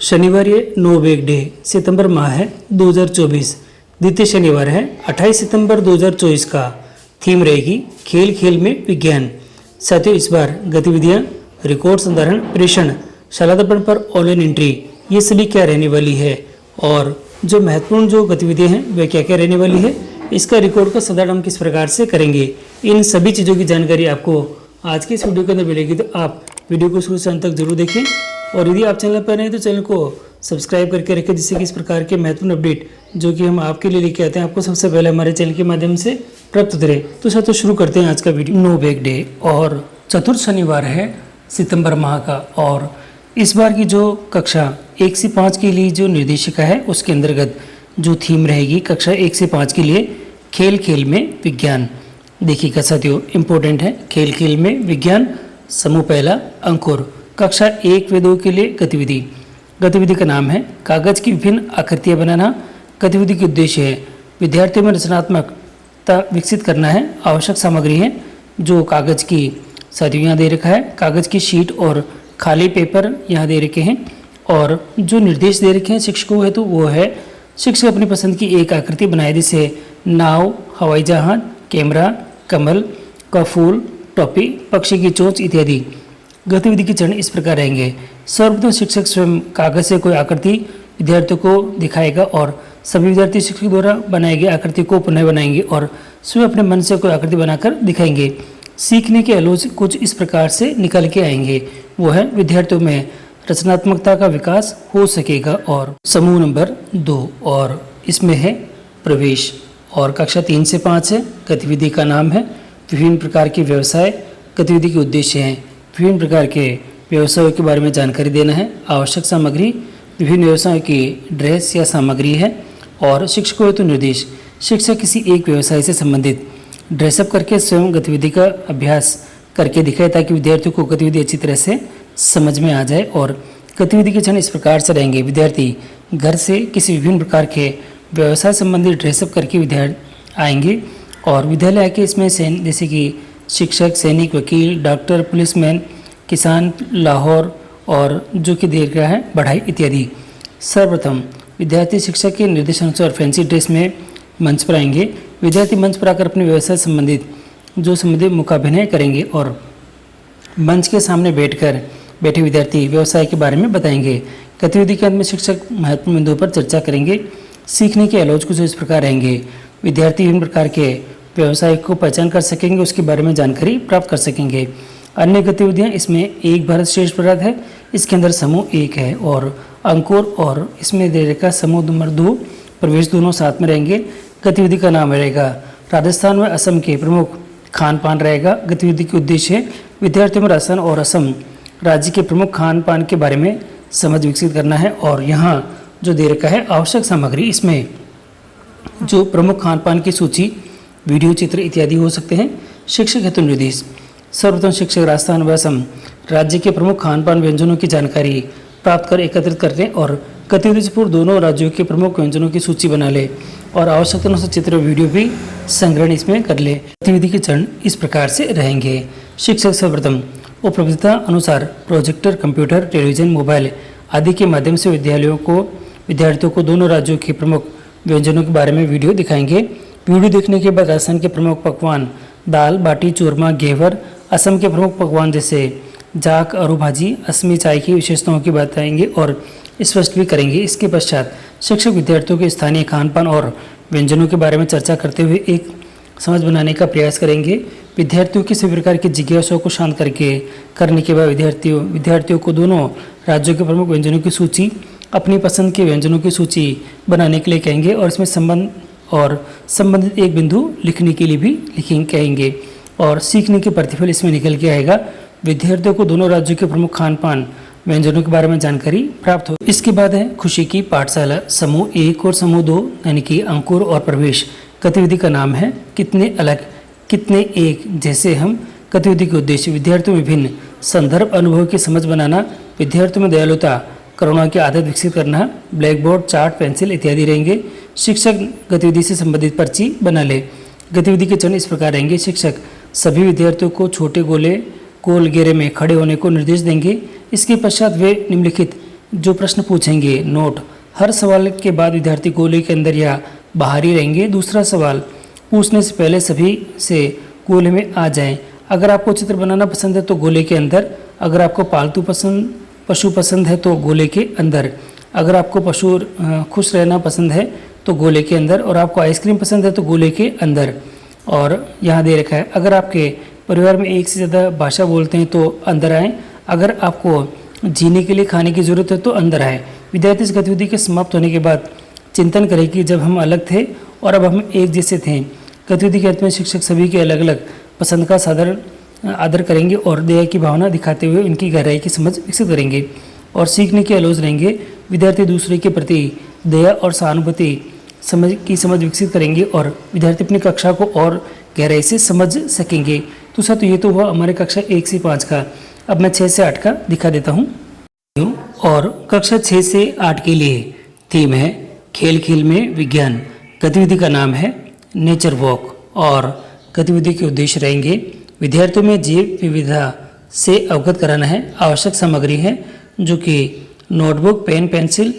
शनिवार ये no bag day सितंबर माह है 2024। द्वितीय शनिवार है 28 सितंबर 2024 का। थीम रहेगी खेल खेल में विज्ञान। साथियों, इस बार गतिविधियां रिकॉर्ड संधारण, प्रेषण, शालादर्पण पर ऑनलाइन एंट्री, ये सभी क्या रहने वाली है और जो महत्वपूर्ण जो गतिविधियां हैं वे क्या क्या रहने वाली है, इसका रिकॉर्ड का संधारण हम किस प्रकार से करेंगे, इन सभी चीज़ों की जानकारी आपको आज के इस वीडियो के अंदर मिलेगी। तो आप वीडियो को शुरू से अंत तक जरूर देखें और यदि आप चैनल पर नए तो चैनल को सब्सक्राइब करके रखें, जिससे कि इस प्रकार के महत्वपूर्ण अपडेट जो कि हम आपके लिए लेके आते हैं आपको सबसे पहले हमारे चैनल के माध्यम से प्राप्त होते रहे। तो साथियों, शुरू करते हैं आज का वीडियो। नो बैग डे और चतुर्थ शनिवार है सितंबर माह का, और इस बार की जो कक्षा 1 से 5 के लिए जो निर्देशिका है उसके अंतर्गत जो थीम रहेगी कक्षा 1 से 5 के लिए खेल खेल में विज्ञान। देखिएगा साथियों, इम्पोर्टेंट है खेल खेल में विज्ञान। समूह पहला अंकुर, कक्षा 1 व 2 के लिए गतिविधि। गतिविधि का नाम है कागज की विभिन्न आकृतियां बनाना। गतिविधि के उद्देश्य है विद्यार्थियों में रचनात्मकता विकसित करना है। आवश्यक सामग्री है जो कागज की, साथियों यहाँ दे रखा है कागज की शीट और खाली पेपर यहाँ दे रखे हैं, और जो निर्देश दे रखे हैं शिक्षकों है तो वो है शिक्षक अपनी पसंद की एक आकृति बनाए, जैसे नाव, हवाई जहाज, कैमरा, कमल का फूल, टोपी, पक्षी की चोंच इत्यादि। गतिविधि के चरण इस प्रकार रहेंगे। सर्वप्रथम शिक्षक स्वयं कागज से कोई आकृति विद्यार्थियों को दिखाएगा और सभी विद्यार्थी शिक्षक द्वारा बनाई गई आकृति को पुनः बनाएंगे और स्वयं अपने मन से कोई आकृति बनाकर दिखाएंगे। सीखने के आलोच कुछ इस प्रकार से निकल के आएंगे, वो है विद्यार्थियों में रचनात्मकता का विकास हो सकेगा। और समूह नंबर 2 और इसमें है प्रवेश, और कक्षा 3 से 5 है। गतिविधि का नाम है विभिन्न प्रकार के व्यवसाय। गतिविधि के उद्देश्य हैं विभिन्न प्रकार के व्यवसायों के बारे में जानकारी देना है। आवश्यक सामग्री विभिन्न व्यवसायों की ड्रेस या सामग्री है, और शिक्षकों हेतु निर्देश शिक्षक किसी एक व्यवसाय से संबंधित ड्रेसअप करके स्वयं गतिविधि का अभ्यास करके दिखाए, ताकि विद्यार्थियों को गतिविधि अच्छी तरह से समझ में आ जाए। और गतिविधि के क्षण इस प्रकार से रहेंगे। विद्यार्थी घर से किसी विभिन्न प्रकार के व्यवसाय संबंधी ड्रेसअप करके विद्यार्थी आएंगे, और विद्यालय आके इसमें जैसे कि शिक्षक, सैनिक, वकील, डॉक्टर, पुलिसमैन, किसान, लाहौर और जो कि दे रहा है बढ़ाई इत्यादि। सर्वप्रथम विद्यार्थी शिक्षक के निर्देशानुसार फैंसी ड्रेस में मंच पर आएंगे। विद्यार्थी मंच पर आकर अपने व्यवसाय संबंधित मुकाभिनय करेंगे, और मंच के सामने बैठे विद्यार्थी व्यवसाय के बारे में बताएंगे। गतिविधि के अंत में शिक्षक महत्वपूर्ण बिंदुओं पर चर्चा करेंगे। सीखने के आलोच कुछ इस प्रकार रहेंगे। विद्यार्थी विभिन्न प्रकार के व्यवसाय को पहचान कर सकेंगे, उसके बारे में जानकारी प्राप्त कर सकेंगे। अन्य गतिविधियां इसमें एक भारत श्रेष्ठ भारत है, इसके अंदर समूह 1 है, और अंकुर और इसमें दे रखा समूह नंबर 2 प्रवेश, दोनों साथ में रहेंगे। गतिविधि का नाम रहेगा राजस्थान व असम के प्रमुख खान पान रहेगा। गतिविधि के उद्देश्य है विद्यार्थियों में राजस्थान और असम राज्य के प्रमुख खान पान के बारे में समझ विकसित करना है। और यहाँ जो दे रखा है आवश्यक सामग्री, इसमें जो प्रमुख खान पान की सूची, वीडियो चित्र इत्यादि हो सकते हैं। शिक्षक हेतु निर्देश सर्वप्रथम शिक्षक राजस्थान व असम राज्य के प्रमुख खान पान व्यंजनों की जानकारी प्राप्त कर एकत्रित कर लें, और गतिविधि से पूर्व दोनों राज्यों के प्रमुख व्यंजनों की सूची बना ले, और आवश्यकता अनुसार चित्र वीडियो भी संग्रहण इसमें कर ले। गतिविधि के चरण इस प्रकार से रहेंगे। शिक्षक सर्वप्रथम उपलब्धता अनुसार प्रोजेक्टर, कंप्यूटर, टेलीविजन, मोबाइल आदि के माध्यम से विद्यार्थियों को दोनों राज्यों के प्रमुख व्यंजनों के बारे में वीडियो दिखाएंगे। वीडियो देखने के बाद राजस्थान के प्रमुख पकवान दाल बाटी चूरमा घेवर, असम के प्रमुख पकवान जैसे जाक, अरू भाजी, असमी चाय की विशेषताओं की बताएंगे और स्पष्ट भी करेंगे। इसके पश्चात शिक्षक विद्यार्थियों के स्थानीय खान पान और व्यंजनों के बारे में चर्चा करते हुए एक समझ बनाने का प्रयास करेंगे। विद्यार्थियों की सभी प्रकार की जिज्ञासाओं को शांत करने के बाद विद्यार्थियों को दोनों राज्यों के प्रमुख व्यंजनों की सूची, अपनी पसंद के व्यंजनों की सूची बनाने के लिए कहेंगे, और इसमें संबंधित एक बिंदु लिखने के लिए भी कहेंगे। और सीखने के प्रतिफल इसमें निकल के आएगा। विद्यार्थियों को दोनों राज्यों के प्रमुख खान पान व्यंजनों के बारे में जानकारी प्राप्त हो। इसके बाद है खुशी की पाठशाला, समूह 1 और समूह 2 यानी कि अंकुर और प्रवेश। गतिविधि का नाम है कितने अलग कितने एक जैसे हम। गतिविधि के उद्देश्य विद्यार्थियों में विभिन्न संदर्भ अनुभव की समझ बनाना, विद्यार्थियों में दयालुता, करुणा की आदत विकसित करना, ब्लैक बोर्ड, चार्ट, पेंसिल इत्यादि रहेंगे। शिक्षक गतिविधि से संबंधित पर्ची बना ले। गतिविधि के चरण इस प्रकार रहेंगे। शिक्षक सभी विद्यार्थियों को छोटे गोल घेरे में खड़े होने को निर्देश देंगे। इसके पश्चात वे निम्नलिखित जो प्रश्न पूछेंगे नोट, हर सवाल के बाद विद्यार्थी गोले के अंदर या बाहर ही रहेंगे। दूसरा सवाल पूछने से पहले सभी से गोले में आ जाएं। अगर आपको चित्र बनाना पसंद है तो गोले के अंदर, अगर आपको पालतू पशु पसंद है तो गोले के अंदर, अगर आपको खुश रहना पसंद है तो गोले के अंदर, और आपको आइसक्रीम पसंद है तो गोले के अंदर। और यहाँ दे रखा है, अगर आपके परिवार में एक से ज़्यादा भाषा बोलते हैं तो अंदर आएँ। अगर आपको जीने के लिए खाने की ज़रूरत है तो अंदर आए। विद्यार्थी इस गतिविधि के समाप्त होने के बाद चिंतन करें कि जब हम अलग थे और अब हम एक जैसे थे। गतिविधि के अंत में शिक्षक सभी के अलग अलग पसंद का आदर करेंगे और दया की भावना दिखाते हुए इनकी गहराई की समझ विकसित करेंगे और सीखने के अलोज रहेंगे। विद्यार्थी दूसरे के प्रति दया और सहानुभूति समझ विकसित करेंगे और विद्यार्थी अपनी कक्षा को और गहराई से समझ सकेंगे। तो साथ ये तो हुआ हमारे कक्षा 1 से 5 का। अब मैं 6 से 8 का दिखा देता हूँ। और कक्षा 6 से 8 के लिए थीम है खेल खेल में विज्ञान। गतिविधि का नाम है नेचर वॉक और गतिविधि के उद्देश्य रहेंगे विद्यार्थियों में जैव विविधता से अवगत कराना है। आवश्यक सामग्री है जो कि नोटबुक, पेन, पेंसिल,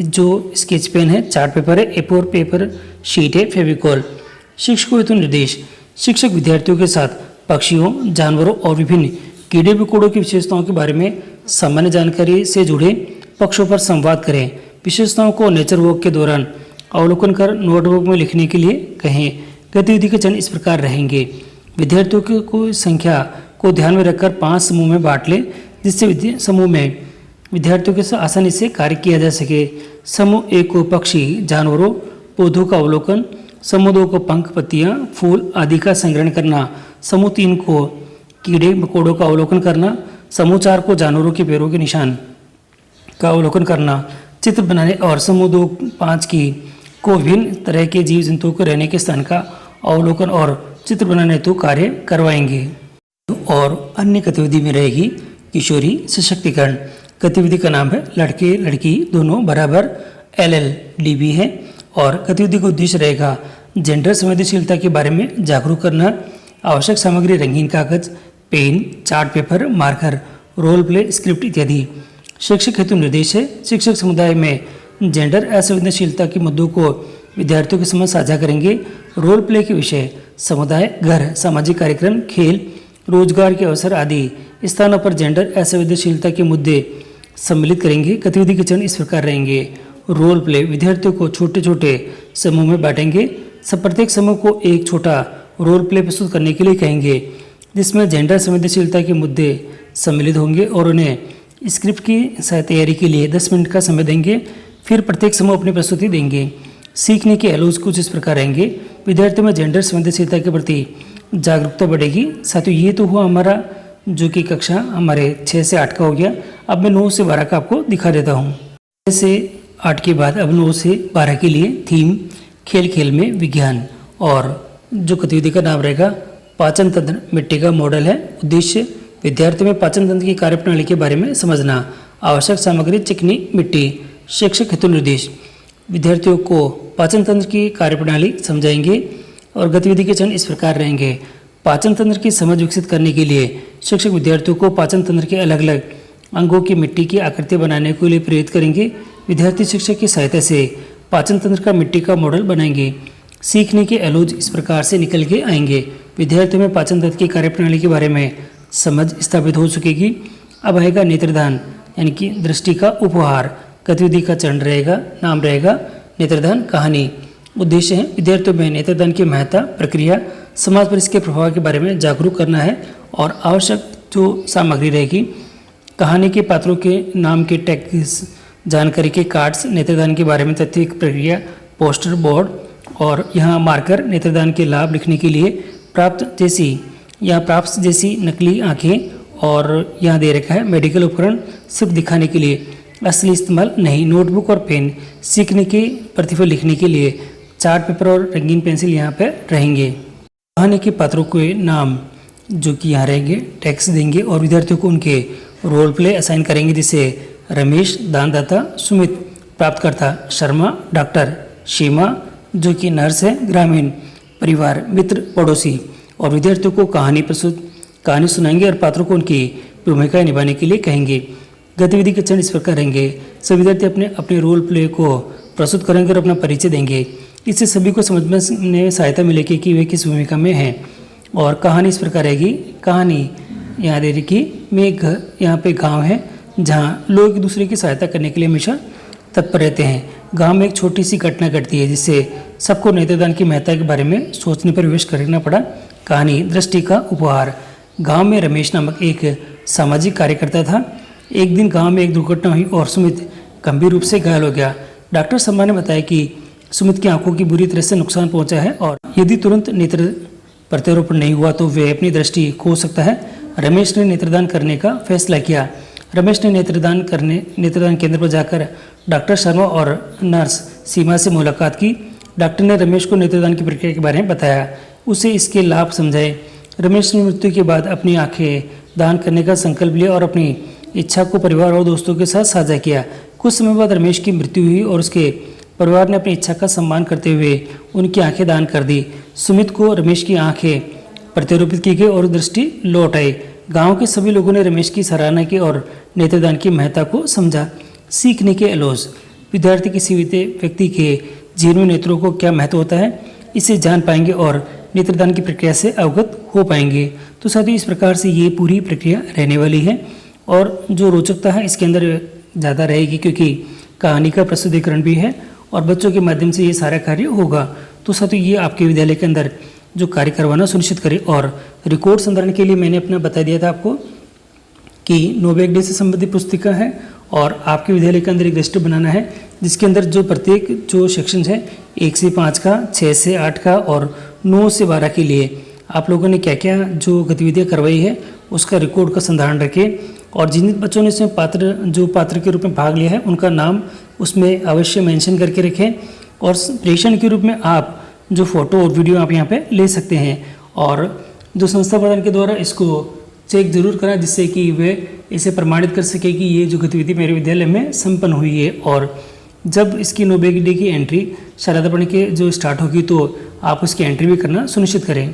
जो स्केच पेन है, चार्ट पेपर है, A4 पेपर शीट है, फेविकॉल। शिक्षकों हेतु निर्देश, शिक्षक विद्यार्थियों के साथ पक्षियों, जानवरों और विभिन्न कीड़े मकोड़ों की विशेषताओं के बारे में सामान्य जानकारी से जुड़े पक्षों पर संवाद करें। विशेषताओं को नेचर वॉक के दौरान अवलोकन कर नोटबुक में लिखने के लिए कहें। गतिविधि के चरण इस प्रकार रहेंगे। विद्यार्थियों की संख्या को ध्यान में रखकर 5 समूह में बांट लें, जिससे समूह में विद्यार्थियों के साथ आसानी से कार्य किया जा सके। समूह 1 को पक्षी, जानवरों, पौधों का अवलोकन, समूह 2 को पंख, पत्तियां, फूल आदि का संग्रहण करना, समूह 3 को कीड़े मकोड़ों का अवलोकन करना, समूह 4 को जानवरों के पैरों के निशान का अवलोकन करना, चित्र बनाने, और समूह 2-5 को विभिन्न तरह के जीव जंतुओं के रहने के स्थान का अवलोकन और चित्र बनाने हेतु कार्य करवाएंगे। और अन्य गतिविधि में रहेगी किशोरी सशक्तिकरण। गतिविधि का नाम है लड़के लड़की दोनों बराबर LLDB है और गतिविधि का उद्देश्य रहेगा जेंडर संवेदनशीलता के बारे में जागरूक करना। आवश्यक सामग्री रंगीन कागज, pen, chart paper, marker, role play, script इत्यादि। शिक्षक हेतु निर्देश है, शिक्षक समुदाय में जेंडर असंवेदनशीलता के मुद्दों को विद्यार्थियों के समझ साझा करेंगे। रोल प्ले के विषय समुदाय, घर, सामाजिक कार्यक्रम, खेल, रोजगार के अवसर आदि स्थानों पर जेंडर असंवेदनशीलता के मुद्दे सम्मिलित करेंगे। गतिविधि के चरण इस प्रकार रहेंगे। रोल प्ले, विद्यार्थियों को छोटे छोटे समूह में बांटेंगे। प्रत्येक समूह को एक छोटा रोल प्ले प्रस्तुत करने के लिए कहेंगे, जिसमें जेंडर संवेदनशीलता के मुद्दे सम्मिलित होंगे और उन्हें स्क्रिप्ट की तैयारी के लिए 10 मिनट का समय देंगे। फिर प्रत्येक समूह अपनी प्रस्तुति देंगे। सीखने के अलोज कुछ इस प्रकार रहेंगे। विद्यार्थियों में जेंडर संवेदनशीलता के प्रति जागरूकता बढ़ेगी। साथियों ये तो हुआ हमारा जो कि कक्षा हमारे 6 से 8 का हो गया। अब मैं 9 से 12 का आपको दिखा देता हूँ। 6 से 8 के बाद अब 9 से 12 के लिए थीम खेल खेल में विज्ञान और जो गतिविधि का नाम रहेगा पाचन तंत्र मिट्टी का मॉडल है। उद्देश्य विद्यार्थियों में पाचन तंत्र की कार्यप्रणाली के बारे में समझना। आवश्यक सामग्री चिकनी मिट्टी। शिक्षक हेतु निर्देश, विद्यार्थियों को पाचन तंत्र की कार्यप्रणाली समझाएंगे और गतिविधि के चरण इस प्रकार रहेंगे। पाचन तंत्र की समझ विकसित करने के लिए शिक्षक विद्यार्थियों को पाचन तंत्र के अलग अलग अंगों की मिट्टी की आकृति बनाने के लिए प्रेरित करेंगे। विद्यार्थी शिक्षक की सहायता से पाचन तंत्र का मिट्टी का मॉडल बनाएंगे। सीखने के अलोज इस प्रकार से निकल के आएंगे। विद्यार्थियों में पाचन तंत्र की कार्यप्रणाली के बारे में समझ स्थापित हो सकेगी। अब आएगा नेत्रदान यानी कि दृष्टि का उपहार। गतिविधि का चरण रहेगा, नाम रहेगा नेत्रदान कहानी। उद्देश्य है विद्यार्थियों में नेत्रदान की महत्ता, प्रक्रिया, समाज पर इसके प्रभाव के बारे में जागरूक करना है। और आवश्यक जो सामग्री रहेगी कहानी के पात्रों के नाम के टैग्स, जानकारी के कार्ड्स, नेत्रदान के बारे में तथ्य, प्रक्रिया, पोस्टर बोर्ड और यहाँ मार्कर, नेत्रदान के लाभ लिखने के लिए प्राप्त जैसी नकली आँखें और यहाँ दे रखा है मेडिकल उपकरण सिर्फ दिखाने के लिए, असली इस्तेमाल नहीं। नोटबुक और पेन सीखने के प्रतिफल लिखने के लिए, चार्ट पेपर और रंगीन पेंसिल यहाँ पर रहेंगे। कहानी के पात्रों के नाम जो कि यहाँ रहेंगे टेक्स्ट देंगे और विद्यार्थियों को उनके रोल प्ले असाइन करेंगे, जिसे रमेश दानदाता, सुमित प्राप्तकर्ता, शर्मा डॉक्टर, सीमा जो कि नर्स है, ग्रामीण परिवार, मित्र पड़ोसी। और विद्यार्थियों को कहानी सुनाएंगे और पात्रों को उनकी भूमिका निभाने के लिए कहेंगे। गतिविधि के चरण इस प्रकार रहेंगे। सभी विद्यार्थी अपने अपने रोल प्ले को प्रस्तुत करेंगे और अपना परिचय देंगे। इससे सभी को समझने में सहायता मिलेगी कि वे किस भूमिका में हैं। और कहानी इस प्रकार रहेगी। कहानी यहाँ दे रही कि यहाँ पे गांव है जहाँ लोग एक दूसरे की सहायता करने के लिए हमेशा तत्पर रहते हैं। गांव में एक छोटी सी घटना घटती है जिससे सबको नेत्रदान की महत्ता के बारे में सोचने पर विवश करना पड़ा। कहानी दृष्टि का उपहार। गांव में रमेश नामक एक सामाजिक कार्यकर्ता था। एक दिन गांव में एक दुर्घटना हुई और सुमित गंभीर रूप से घायल हो गया। डॉक्टर शर्मा ने बताया कि सुमित की आंखों की बुरी तरह से नुकसान पहुंचा है और यदि तुरंत नेत्र प्रत्यारोपण नहीं हुआ तो वे अपनी दृष्टि खो सकता है। रमेश ने नेत्रदान करने का फैसला किया। रमेश ने नेत्रदान केंद्र पर जाकर डॉक्टर शर्मा और नर्स सीमा से मुलाकात की। डॉक्टर ने रमेश को नेत्रदान की प्रक्रिया के बारे में बताया, उसे इसके लाभ समझाए। रमेश ने मृत्यु के बाद अपनी आंखें दान करने का संकल्प लिया और अपनी इच्छा को परिवार और दोस्तों के साथ साझा किया। कुछ समय बाद रमेश की मृत्यु हुई और उसके परिवार ने अपनी इच्छा का सम्मान करते हुए उनकी आंखें दान कर दी। सुमित को रमेश की आंखें प्रत्यारोपित की गई और दृष्टि लौट आई। गांव के सभी लोगों ने रमेश की सराहना की और नेत्रदान की महत्ता को समझा। सीखने के एलोज। विद्यार्थी किसी व्यक्ति के जीवन में नेत्रों को क्या महत्व होता है इसे जान पाएंगे और नेत्रदान की प्रक्रिया से अवगत हो पाएंगे। तो साथियों, इस प्रकार से ये पूरी प्रक्रिया रहने वाली है और जो रोचकता है इसके अंदर ज़्यादा रहेगी क्योंकि कहानी का प्रस्तुतिकरण भी है और बच्चों के माध्यम से ये सारा कार्य होगा। तो साथियों, ये आपके विद्यालय के अंदर जो कार्य करवाना सुनिश्चित करें। और रिकॉर्ड संधारण के लिए मैंने अपना बता दिया था आपको कि नो बैग डे से संबंधित पुस्तिका है और आपके विद्यालय के अंदर एक रजिस्टर बनाना है जिसके अंदर जो प्रत्येक जो सेक्शन है 1 से 5 का, 6 से 8 का और 9 से 12 के लिए आप लोगों ने क्या क्या जो गतिविधियाँ करवाई है उसका रिकॉर्ड का संधारण रखें। और जिन बच्चों ने इसमें पात्र के रूप में भाग लिया है उनका नाम उसमें अवश्य मेंशन करके रखें। और प्रेषण के रूप में आप जो फोटो और वीडियो आप यहाँ पे ले सकते हैं और जो संस्था प्रदान के द्वारा इसको चेक जरूर करें जिससे कि वे इसे प्रमाणित कर सके कि ये जो गतिविधि मेरे विद्यालय में संपन्न हुई है। और जब इसकी नो बैग डे की एंट्री शारदा पढ़ने के जो स्टार्ट होगी तो आप उसकी एंट्री भी करना सुनिश्चित करें।